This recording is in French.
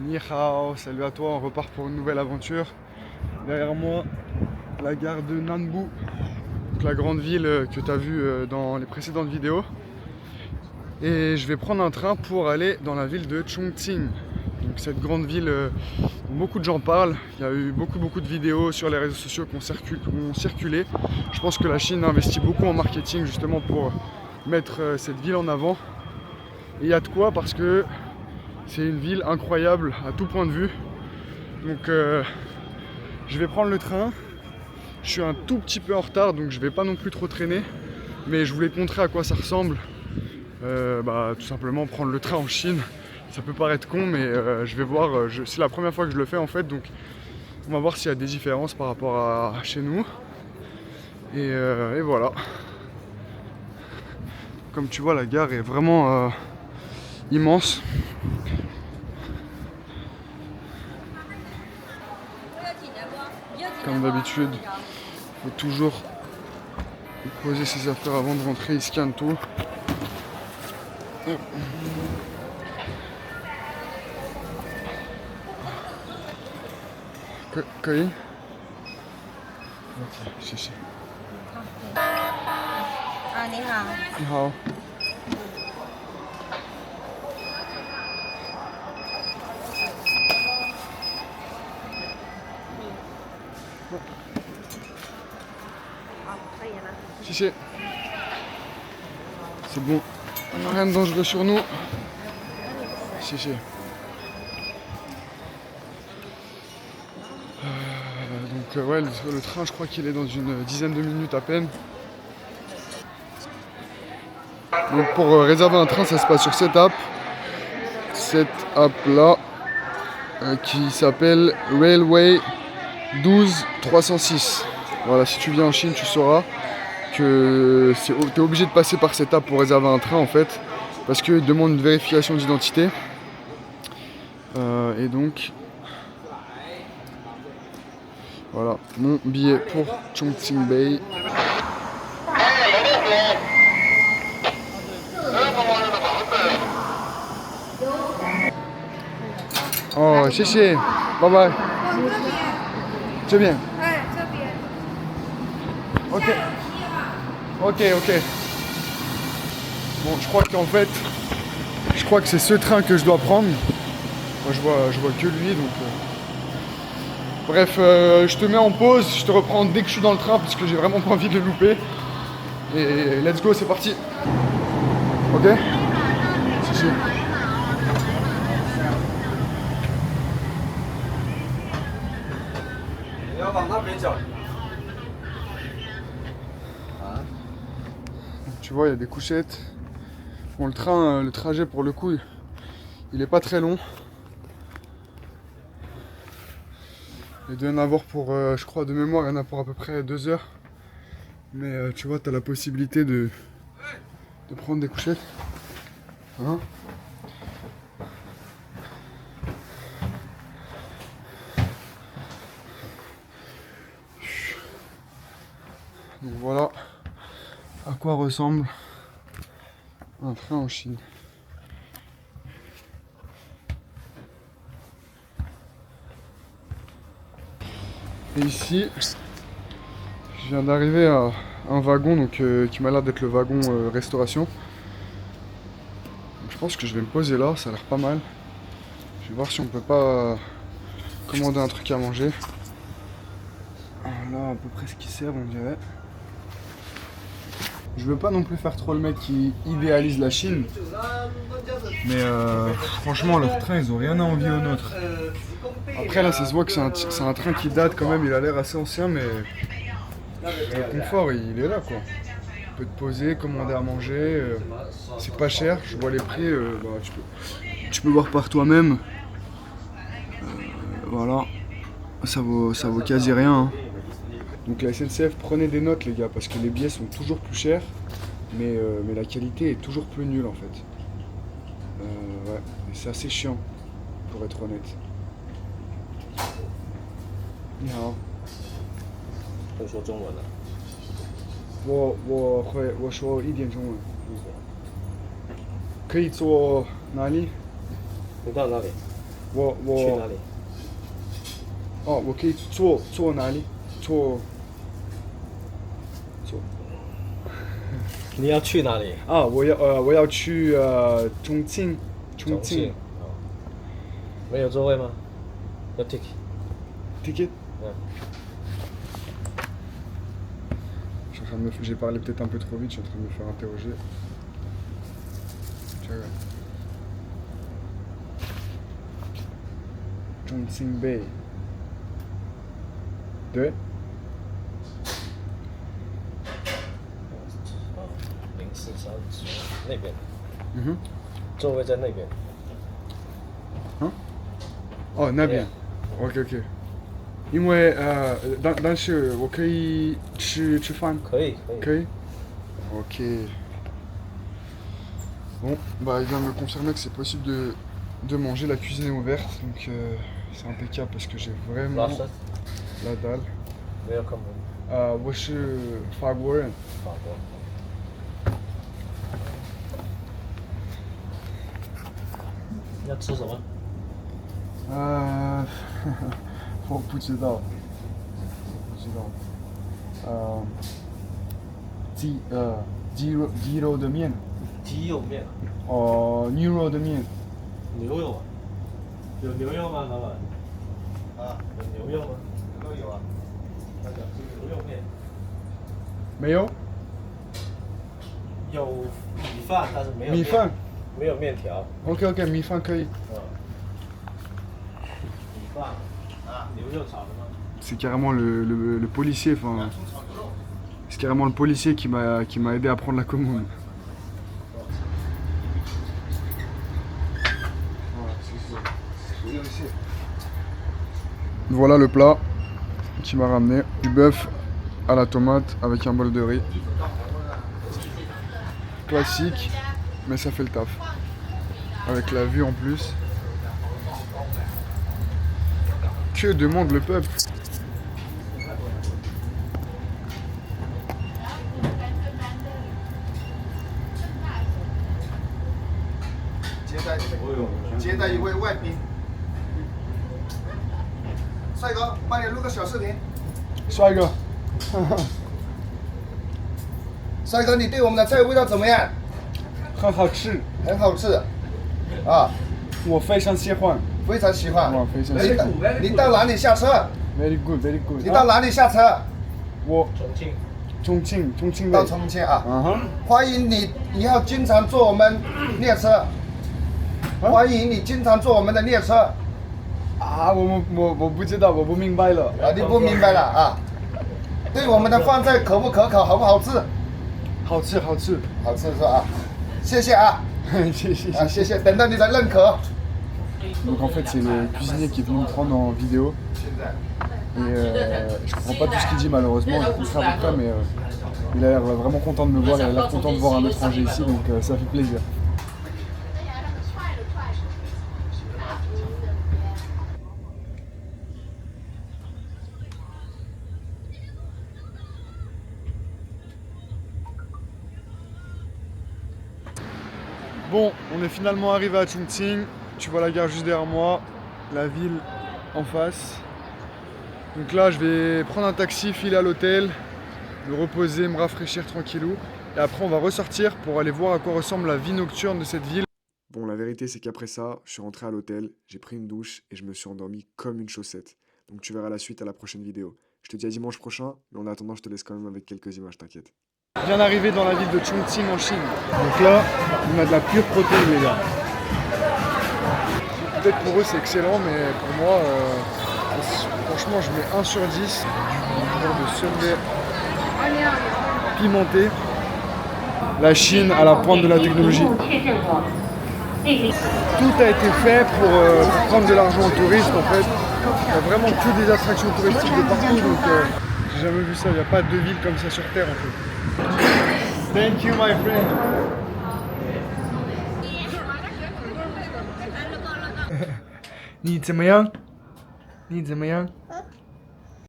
Ni hao, salut à toi, on repart pour une nouvelle aventure. Derrière moi, la gare de Nanbu, donc la grande ville que tu as vue dans les précédentes vidéos. Et je vais prendre un train pour aller dans la ville de Chongqing. Donc cette grande ville dont beaucoup de gens parlent. Il y a eu beaucoup de vidéos sur les réseaux sociaux qui ont circulé. Je pense que la Chine investit beaucoup en marketing justement pour mettre cette ville en avant. Et il y a de quoi parce que c'est une ville incroyable à tout point de vue. Donc je vais prendre le train. Je suis un tout petit peu en retard donc je vais pas non plus trop traîner. Mais je voulais te montrer à quoi ça ressemble. Tout simplement prendre le train en Chine. Ça peut paraître con mais je vais voir. C'est la première fois que je le fais en fait. Donc on va voir s'il y a des différences par rapport à chez nous. Et voilà. Comme tu vois la gare est vraiment immense. Comme d'habitude, il faut toujours poser ses affaires avant de rentrer, il scanne tout. Ok. Ok, 谢谢。你好。你好。可以了。谢谢。C'est bon, on n'a rien de dangereux sur nous. 谢谢。Donc ouais, le train je crois qu'il est dans une dizaine de minutes à peine. Donc pour réserver un train ça se passe sur cette app. Cette app là qui s'appelle Railway 12306. Voilà, si tu viens en Chine tu sauras que tu es obligé de passer par cette app pour réserver un train en fait. Parce qu'il demande une vérification d'identité. Et donc voilà mon billet pour Chongqing Bay. Oh, 谢谢，拜拜。这边。哎，这边。Ok. Ok. Bon, je crois que c'est ce train que je dois prendre. Moi, je vois que lui, donc. Bref, je te mets en pause, je te reprends dès que je suis dans le train parce que j'ai vraiment pas envie de le louper. Et let's go, c'est parti. Ok. Si. Tu vois, il y a des couchettes. Bon, le trajet pour le coup, il est pas très long. Il doit y en avoir pour, je crois, de mémoire, il y en a pour à peu près 2 heures. Mais tu vois, tu as la possibilité de prendre des couchettes. Hein? Donc voilà à quoi ressemble un train en Chine. Et ici, je viens d'arriver à un wagon donc, qui m'a l'air d'être le wagon restauration. Donc, je pense que je vais me poser là, ça a l'air pas mal. Je vais voir si on peut pas commander un truc à manger. Voilà à peu près ce qui sert on dirait. Je veux pas non plus faire trop le mec qui idéalise la Chine. Mais franchement leur train ils ont rien à envier au nôtre. Après là ça se voit que c'est un train qui date quand même, il a l'air assez ancien mais le confort il est là quoi. Tu peux te poser, commander à manger, c'est pas cher, je vois les prix, tu peux voir par toi-même. Voilà, ça vaut quasi rien. Hein. Donc la SNCF, prenez des notes les gars, parce que les billets sont toujours plus chers, mais la qualité est toujours plus nulle en fait. Ouais, et c'est assez chiant, pour être honnête. 你好，会说中文的。我说一点中文。可以坐哪里？你到哪里？我哪里？哦，我可以坐哪里？坐你要去哪里？啊，我要去重庆。哦，没有座位吗？要 ticket。 Ticket. 嗯。 Je suis en train de j'ai parlé peut-être un peu trop vite, je suis en train de me faire interroger. Tiens, ouais. Chongqing Bay. 对。0430那边。嗯哼。座位在那边。哦，那边。OK。因为但是我可以吃饭。可以。OK. Bon, bah il vient de me confirmer que c'est possible de manger, la cuisine est ouverte, donc c'est impeccable parce que j'ai vraiment la dalle. 没有看过。我是法国人。法国。要吃什么？我不知道。鸡肉的面。鸡肉面。牛肉的面。牛肉啊？有牛肉吗，老板？啊，有牛肉吗？都有啊。那想吃牛肉面。没有。有米饭，但是没有米饭。没有面条。OK， 米饭可以。米饭啊，牛肉炒的吗？ C'est carrément le policier, enfin. C'est carrément le policier qui m'a aidé à prendre la commande. Voilà le plat qui m'a ramené. Du bœuf à la tomate avec un bol de riz. Classique, mais ça fait le taf. Avec la vue en plus. Que demande le peuple?接待一位外宾，帅哥，帮你录个小视频。帅哥，帅哥，你对我们的菜味道怎么样？很好吃，很好吃，啊，我非常喜欢。非常喜欢。哇，非常喜欢。你到哪里下车？ Very good, very good. 你到哪里下车？我重庆。重庆到重庆啊。哈。欢迎你以后经常坐我们列车。欢迎你经常坐我们的列车。啊，我不知道，我不明白了。啊，你不明白了啊？对我们的饭菜可不可口，好不好吃？好吃，好吃，好吃是吧？谢谢啊。谢谢。啊，谢谢，等待你的认可。 Donc en fait c'est le cuisinier qui est venu me prendre en vidéo. Et je comprends pas tout ce qu'il dit malheureusement, je comprends à peu près, mais il a l'air vraiment content de me voir, il a l'air content de voir un étranger ici, donc ça fait plaisir. Bon, on est finalement arrivé à Chongqing. Tu vois la gare juste derrière moi, la ville en face. Donc là, je vais prendre un taxi, filer à l'hôtel, me reposer, me rafraîchir tranquillou. Et après, on va ressortir pour aller voir à quoi ressemble la vie nocturne de cette ville. Bon, la vérité, c'est qu'après ça, je suis rentré à l'hôtel, j'ai pris une douche et je me suis endormi comme une chaussette. Donc tu verras la suite à la prochaine vidéo. Je te dis à dimanche prochain, mais en attendant, je te laisse quand même avec quelques images, t'inquiète. Je viens d'arriver dans la ville de Chongqing en Chine. Donc là, on a de la pure protéine, les gars. Peut-être pour eux c'est excellent, mais pour moi, franchement, je mets 1 sur 10. Un genre de sundae pimenté. La Chine à la pointe de la technologie. Tout a été fait pour prendre de l'argent aux touristes en fait. Il y a vraiment que des attractions touristiques de partout, donc j'ai jamais vu ça. Il n'y a pas de ville comme ça sur Terre en fait. Thank you my friend. 你怎么样？你怎么样？